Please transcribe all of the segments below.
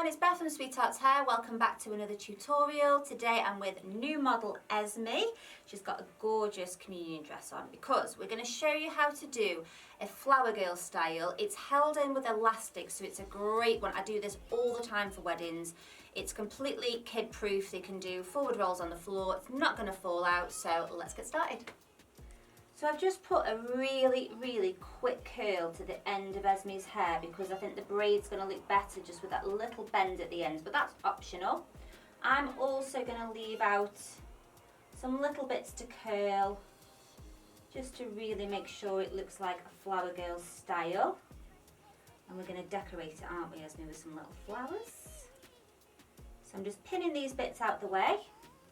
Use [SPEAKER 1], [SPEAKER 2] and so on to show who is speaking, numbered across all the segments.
[SPEAKER 1] everyone, it's Beth from Sweethearts Hair. Welcome back to another tutorial. Today I'm with new model Esme. She's got a gorgeous communion dress on because we're going to show you how to do a flower girl style. It's held in with elastic, so it's a great one. I do this all the time for weddings. It's completely kid proof. They can do forward rolls on the floor. It's not going to fall out, so let's get started. So I've just put a really quick curl to the end of Esme's hair because I think the braid's going to look better just with that little bend at the ends, but that's optional. I'm also going to leave out some little bits to curl just to really make sure it looks like a flower girl style. And we're going to decorate it, aren't we, Esme, with some little flowers. So I'm just pinning these bits out the way.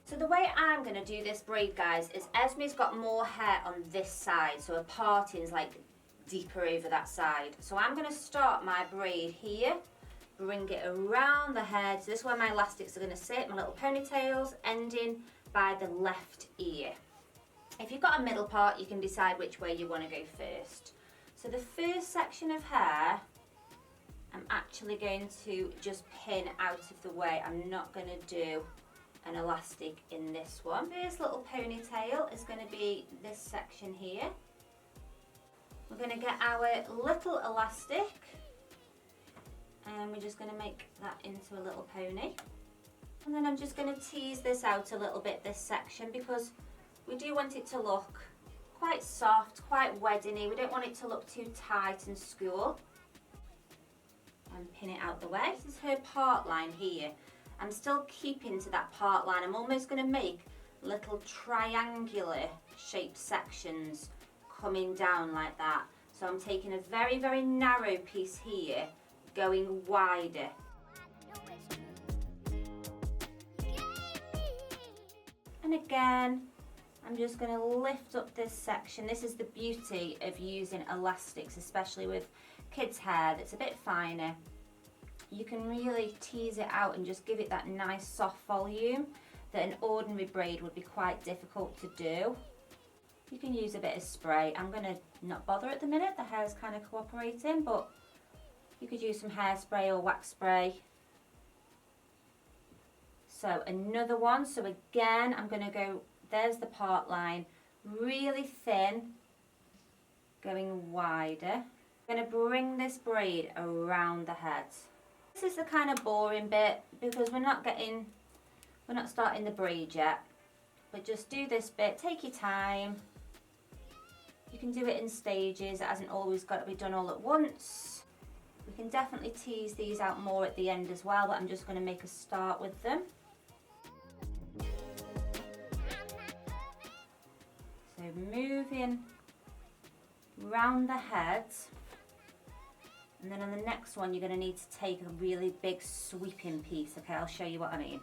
[SPEAKER 1] So the way I'm going to do this braid, guys, is Esme's got more hair on this side, so her parting's like deeper over that side. So I'm going to start my braid here, bring it around the head. So this is where my elastics are going to sit, my little ponytails, ending by the left ear. If you've got a middle part, you can decide which way you want to go first. So the first section of hair, I'm actually going to just pin out of the way. I'm not going to do an elastic in this one. First little ponytail is going to be this section here. We're going to get our little elastic and we're just going to make that into a little pony. And then I'm just going to tease this out a little bit, this section, because we do want it to look quite soft, quite weddingy. We don't want it to look too tight and school. And pin it out the way. This is her part line here. I'm still keeping to that part line. I'm almost going to make little triangular shaped sections coming down like that. So I'm taking a very narrow piece here, going wider. And again, I'm just going to lift up this section. This is the beauty of using elastics, especially with kids' hair that's a bit finer. You can really tease it out and just give it that nice soft volume that an ordinary braid would be quite difficult to do. You can use a bit of spray. I'm going to not bother at the minute, the hair's kind of cooperating, but you could use some hairspray or wax spray. So another one, so again I'm going to go, there's the part line, really thin, going wider. I'm going to bring this braid around the head. This is the kind of boring bit because we're not starting the braid yet, but just do this bit, take your time. You can do it in stages, it hasn't always got to be done all at once. We can definitely tease these out more at the end as well, but I'm just going to make a start with them. So moving round the head. And then on the next one, you're going to need to take a really big sweeping piece. Okay, I'll show you what I mean.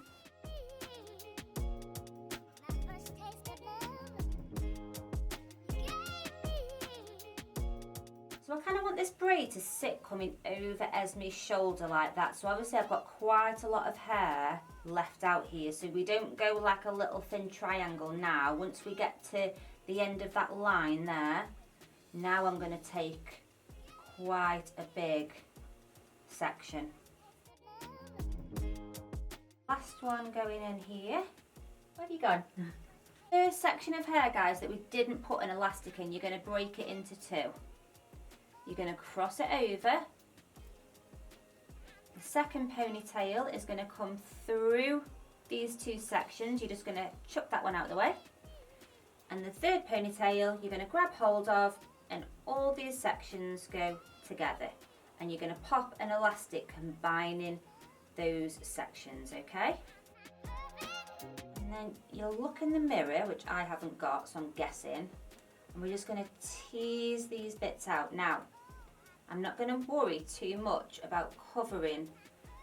[SPEAKER 1] So I kind of want this braid to sit coming over Esme's shoulder like that. So obviously I've got quite a lot of hair left out here. So we don't go like a little thin triangle now. Once we get to the end of that line there, now I'm going to take quite a big section. Last one going in here. Where have you gone? First section of hair, guys, that we didn't put an elastic in, you're going to break it into two. You're going to cross it over. The second ponytail is going to come through these two sections. You're just going to chuck that one out of the way. And the third ponytail you're going to grab hold of, and all these sections go together, and you're going to pop an elastic combining those sections, okay? And then you'll look in the mirror, which I haven't got, so I'm guessing, and we're just going to tease these bits out. Now, I'm not going to worry too much about covering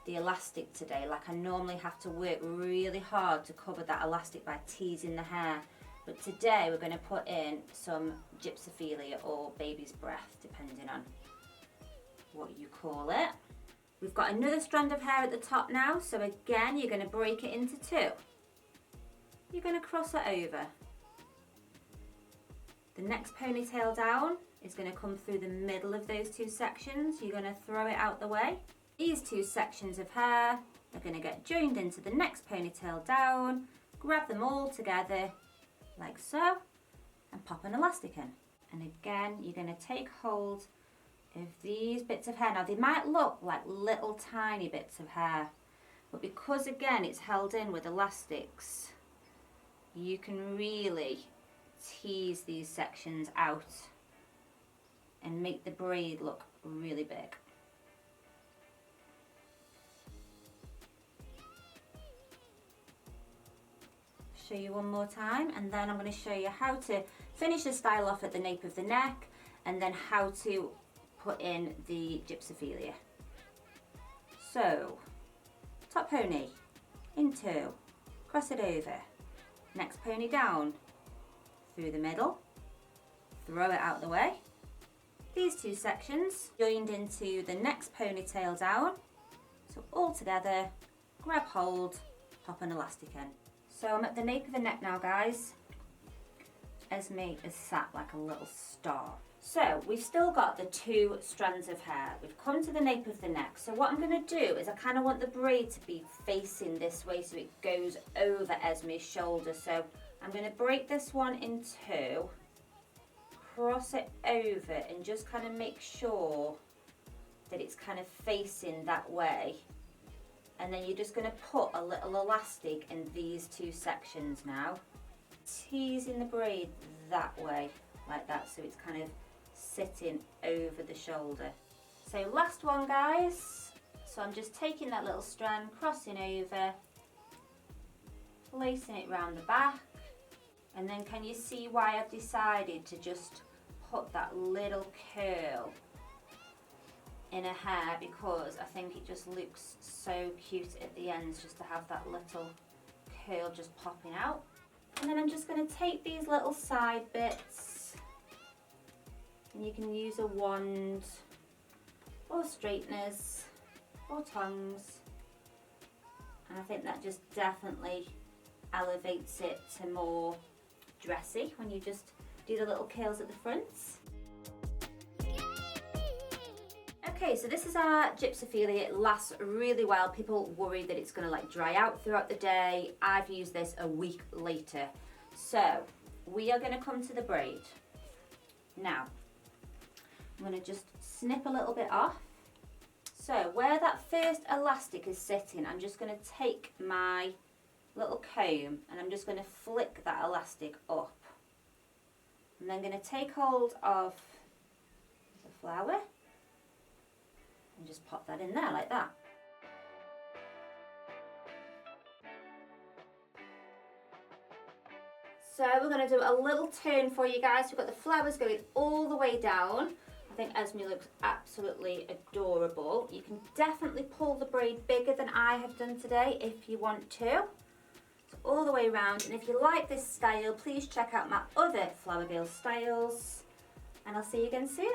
[SPEAKER 1] the elastic today, like I normally have to work really hard to cover that elastic by teasing the hair. But today we're going to put in some gypsophilia or baby's breath, depending on what you call it. We've got another strand of hair at the top now, so again you're going to break it into two. You're going to cross it over. The next ponytail down is going to come through the middle of those two sections. You're going to throw it out the way. These two sections of hair are going to get joined into the next ponytail down, grab them all together like so, and pop an elastic in. And again, you're going to take hold of these bits of hair. Now they might look like little tiny bits of hair, but because again it's held in with elastics, you can really tease these sections out and make the braid look really big. Show you one more time, and then I'm going to show you how to finish the style off at the nape of the neck, and then how to put in the gypsophilia. So, top pony, into, cross it over, next pony down, through the middle, throw it out the way. These two sections joined into the next ponytail down, so all together, grab hold, pop an elastic in. So I'm at the nape of the neck now, guys. Esme is sat like a little star. So we've still got the two strands of hair. We've come to the nape of the neck. So what I'm going to do is I kind of want the braid to be facing this way so it goes over Esme's shoulder. So I'm going to break this one in two, cross it over, and just kind of make sure that it's kind of facing that way. And then you're just going to put a little elastic in these two sections now, teasing the braid that way, like that, so it's kind of sitting over the shoulder. So last one, guys. So I'm just taking that little strand, crossing over, placing it round the back, and then can you see why I've decided to just put that little curl in a hair? Because I think it just looks so cute at the ends just to have that little curl just popping out. And then I'm just going to take these little side bits, and you can use a wand or straighteners or tongs, and I think that just definitely elevates it to more dressy when you just do the little curls at the fronts. Okay, so this is our gypsophilia. It lasts really well. People worry that it's going to like dry out throughout the day. I've used this a week later. So we are going to come to the braid. Now, I'm going to just snip a little bit off. So where that first elastic is sitting, I'm just going to take my little comb and I'm just going to flick that elastic up. And then I'm going to take hold of the flower and just pop that in there like that. So we're going to do a little turn for you guys. We've got the flowers going all the way down. I think Esme looks absolutely adorable. You can definitely pull the braid bigger than I have done today if you want to. So all the way around, and if you like this style, please check out my other Flower Girl styles, and I'll see you again soon.